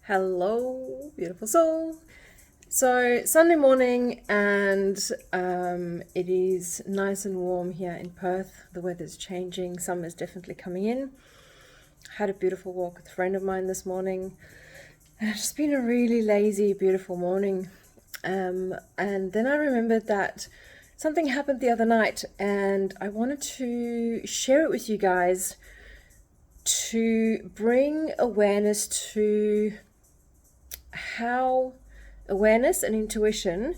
Hello, beautiful soul. So, Sunday morning, and it is nice and warm here in Perth. The weather's changing, summer's definitely coming in. Had a beautiful walk with a friend of mine this morning, and it's just been a really lazy, beautiful morning. And then I remembered that something happened the other night, and I wanted to share it with you guys to bring awareness to how awareness and intuition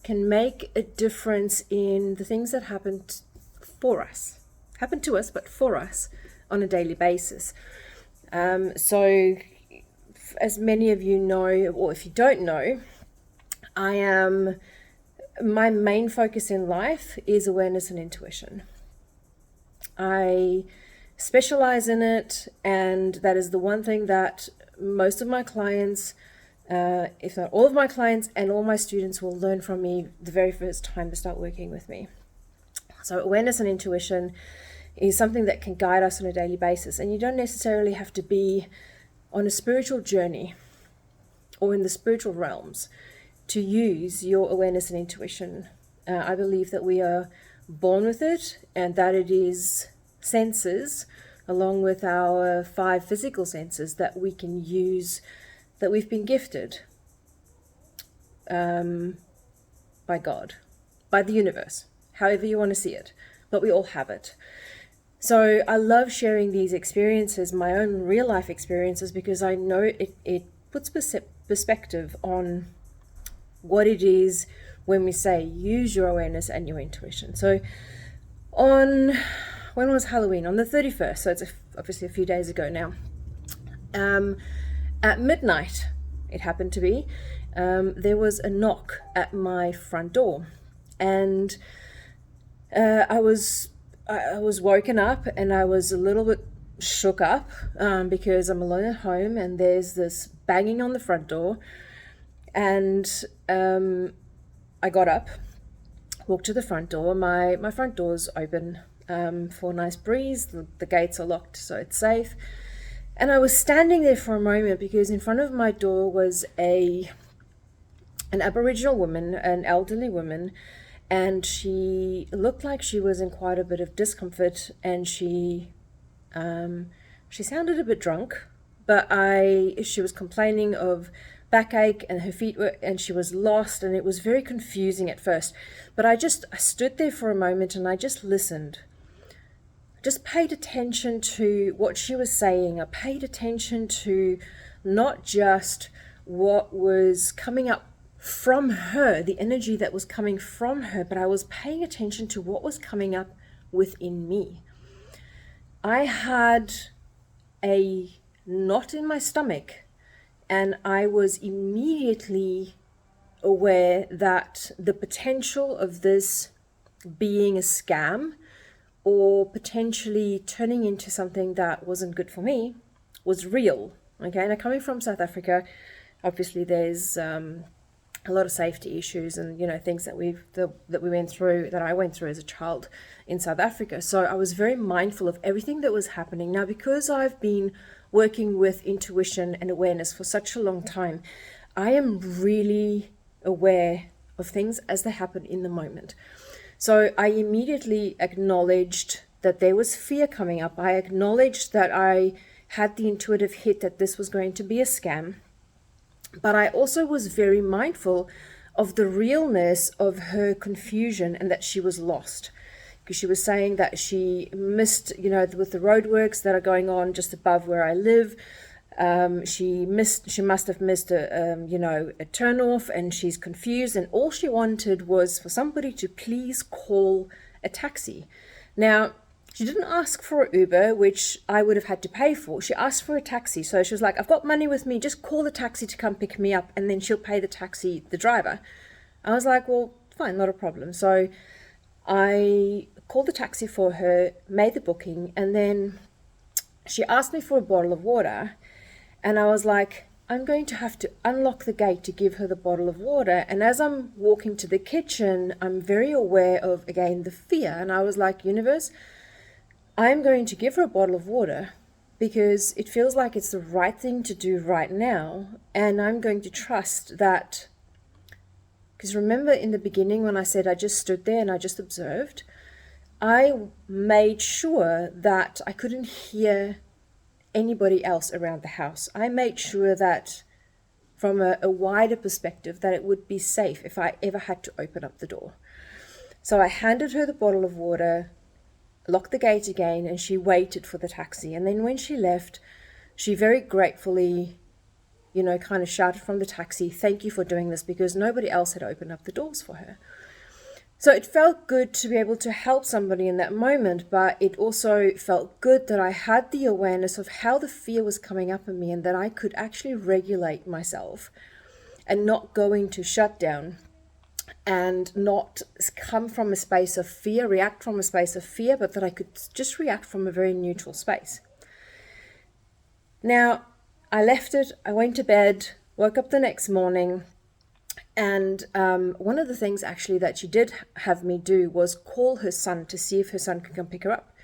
can make a difference in the things that happen to us, but for us on a daily basis. So, as many of you know, or if you don't know, my main focus in life is awareness and intuition. I specialize in it, and that is the one thing that most of my clients, if not all of my clients and all my students, will learn from me the very first time they start working with me. So awareness and intuition is something that can guide us on a daily basis, and you don't necessarily have to be on a spiritual journey or in the spiritual realms to use your awareness and intuition. I believe that we are born with it, and that it is senses along with our 5 physical senses that we can use, that we've been gifted by God, by the universe, however you want to see it, but we all have it. So I love sharing these experiences, my own real life experiences, because I know it puts perspective on what it is when we say use your awareness and your intuition. So when was Halloween? On the 31st, so it's obviously a few days ago now. At midnight, it happened to be, there was a knock at my front door, and I was woken up, and I was a little bit shook up because I'm alone at home, and there's this banging on the front door, and I got up, walked to the front door. My front door's open for a nice breeze. The gates are locked, so it's safe. And I was standing there for a moment because in front of my door was an Aboriginal woman, an elderly woman, and she looked like she was in quite a bit of discomfort, and she sounded a bit drunk, but she was complaining of backache, and her feet were, and she was lost, and it was very confusing at first. But I stood there for a moment, and I just listened. Just paid attention to what she was saying. I paid attention to not just what was coming up from her, the energy that was coming from her, but I was paying attention to what was coming up within me. I had a knot in my stomach, and I was immediately aware that the potential of this being a scam or potentially turning into something that wasn't good for me was real. Okay, now coming from South Africa, obviously there's a lot of safety issues and things that I went through as a child in South Africa. So I was very mindful of everything that was happening. Now, because I've been working with intuition and awareness for such a long time, I am really aware of things as they happen in the moment. So I immediately acknowledged that there was fear coming up. I acknowledged that I had the intuitive hit that this was going to be a scam. But I also was very mindful of the realness of her confusion and that she was lost. Because she was saying that she missed, with the roadworks that are going on just above where I live, she must have missed a turn off, and she's confused, and all she wanted was for somebody to please call a taxi. Now, she didn't ask for an Uber, which I would have had to pay for. She asked for a taxi. So she was like, I've got money with me, just call the taxi to come pick me up, and then she'll pay the driver. I was like, well, fine, not a problem. So I called the taxi for her, made the booking, and then she asked me for a bottle of water. And I was like, I'm going to have to unlock the gate to give her the bottle of water. And as I'm walking to the kitchen, I'm very aware of, again, the fear. And I was like, universe, I'm going to give her a bottle of water, because it feels like it's the right thing to do right now. And I'm going to trust that, because remember in the beginning when I said I just stood there and I just observed, I made sure that I couldn't hear anybody else around the house. I made sure that from a wider perspective that it would be safe if I ever had to open up the door. So I handed her the bottle of water, locked the gate again, and she waited for the taxi. And then when she left, she very gratefully, kind of shouted from the taxi, "Thank you for doing this," because nobody else had opened up the doors for her. So it felt good to be able to help somebody in that moment, but it also felt good that I had the awareness of how the fear was coming up in me and that I could actually regulate myself and not go into shutdown and not come from a space of fear, react from a space of fear, but that I could just react from a very neutral space. Now, I left it, I went to bed, woke up the next morning, and one of the things actually that she did have me do was call her son to see if her son could come pick her up.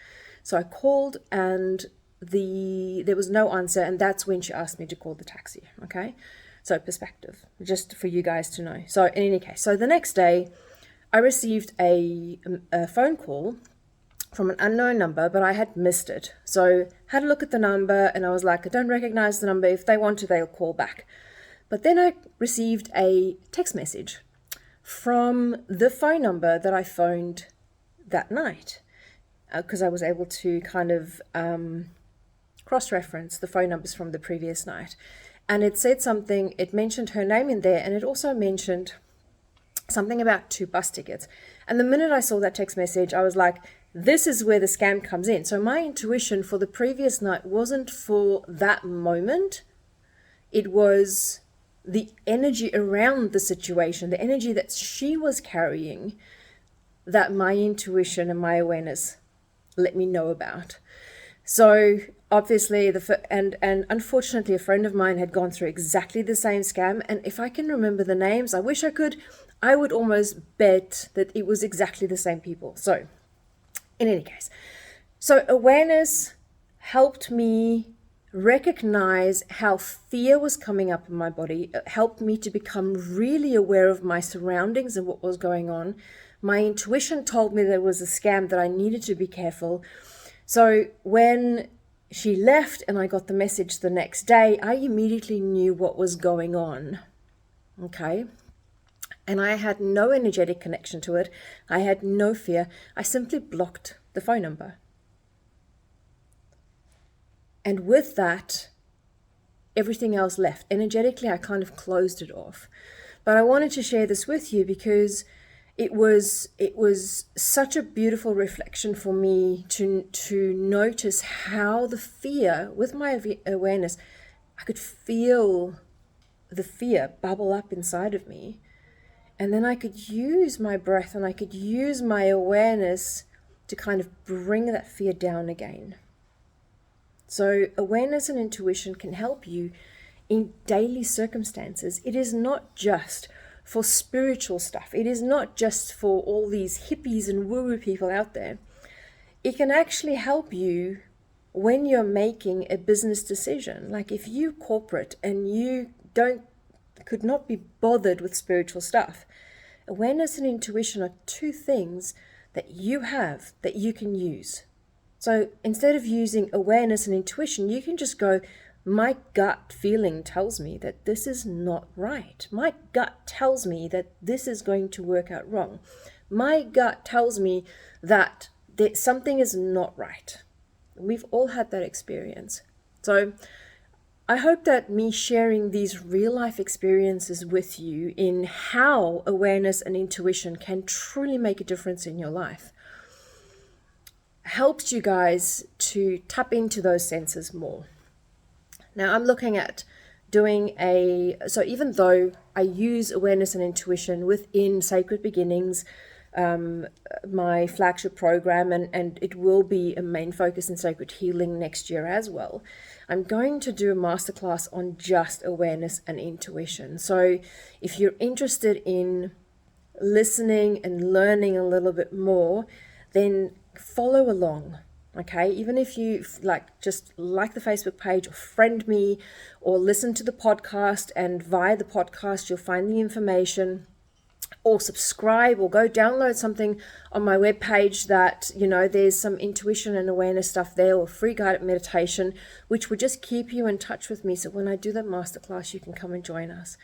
So I called and there was no answer, and that's when she asked me to call the taxi, okay? So perspective, just for you guys to know. So in any case, so the next day I received a phone call from an unknown number, but I had missed it. So had a look at the number and I was like, I don't recognize the number. If they want to, they'll call back. But then I received a text message from the phone number that I phoned that night, because I was able to kind of cross-reference the phone numbers from the previous night. And it said something, it mentioned her name in there, and it also mentioned something about 2 bus tickets. And the minute I saw that text message, I was like, this is where the scam comes in. So my intuition for the previous night wasn't for that moment. It was the energy around the situation, the energy that she was carrying, that my intuition and my awareness let me know about. So obviously, and unfortunately, a friend of mine had gone through exactly the same scam. And if I can remember the names, I wish I could, I would almost bet that it was exactly the same people. So in any case, so awareness helped me recognize how fear was coming up in my body. It helped me to become really aware of my surroundings and what was going on. My intuition told me there was a scam, that I needed to be careful. So when she left and I got the message the next day, I immediately knew what was going on. Okay. And I had no energetic connection to it. I had no fear. I simply blocked the phone number. And with that, everything else left. Energetically, I kind of closed it off. But I wanted to share this with you because it was such a beautiful reflection for me to notice how the fear, with my awareness, I could feel the fear bubble up inside of me. And then I could use my breath and I could use my awareness to kind of bring that fear down again. So awareness and intuition can help you in daily circumstances. It is not just for spiritual stuff. It is not just for all these hippies and woo-woo people out there. It can actually help you when you're making a business decision. Like if you corporate and you could not be bothered with spiritual stuff, awareness and intuition are 2 things that you have that you can use. So instead of using awareness and intuition, you can just go, my gut feeling tells me that this is not right. My gut tells me that this is going to work out wrong. My gut tells me that something is not right. We've all had that experience. So I hope that me sharing these real life experiences with you in how awareness and intuition can truly make a difference in your life helps you guys to tap into those senses more. Now I'm looking at doing so even though I use awareness and intuition within Sacred Beginnings, my flagship program, and it will be a main focus in Sacred Healing next year as well, I'm going to do a masterclass on just awareness and intuition. So if you're interested in listening and learning a little bit more, then follow along. Okay, even if you just like the Facebook page or friend me or listen to the podcast, and via the podcast you'll find the information, or subscribe or go download something on my webpage that, there's some intuition and awareness stuff there, or free guided meditation, which would just keep you in touch with me. So when I do that masterclass, you can come and join us.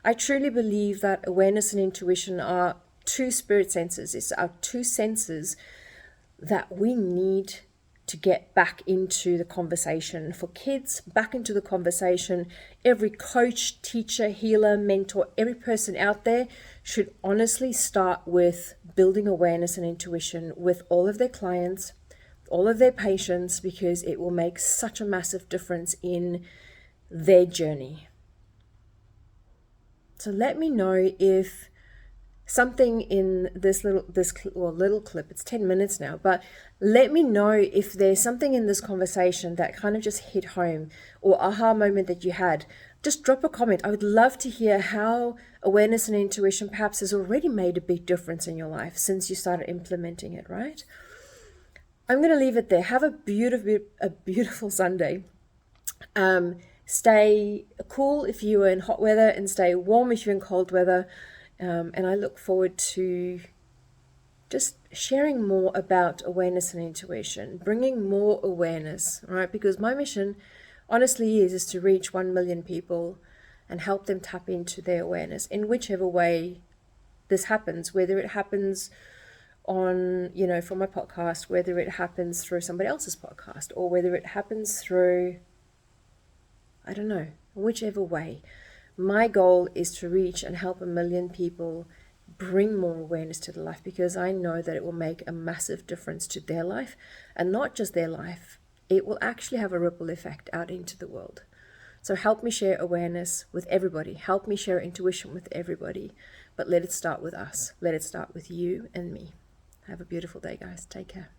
I truly believe that awareness and intuition are two spirit senses. It's our two senses that we need to get back into the conversation. For kids, back into the conversation. Every coach, teacher, healer, mentor, every person out there should honestly start with building awareness and intuition with all of their clients, all of their patients, because it will make such a massive difference in their journey. So let me know if something in this little clip, it's 10 minutes now, but let me know if there's something in this conversation that kind of just hit home, or aha moment that you had. Just drop a comment. I would love to hear how awareness and intuition perhaps has already made a big difference in your life since you started implementing it, right? I'm going to leave it there. Have a beautiful Sunday. Stay cool if you are in hot weather, and stay warm if you're in cold weather. And I look forward to just sharing more about awareness and intuition, bringing more awareness, right? Because my mission, honestly, is to reach 1 million people and help them tap into their awareness in whichever way this happens, whether it happens on, from my podcast, whether it happens through somebody else's podcast, or whether it happens through, I don't know, whichever way. My goal is to reach and help 1 million people bring more awareness to their life, because I know that it will make a massive difference to their life, and not just their life. It will actually have a ripple effect out into the world. So help me share awareness with everybody. Help me share intuition with everybody. But let it start with us. Let it start with you and me. Have a beautiful day, guys. Take care.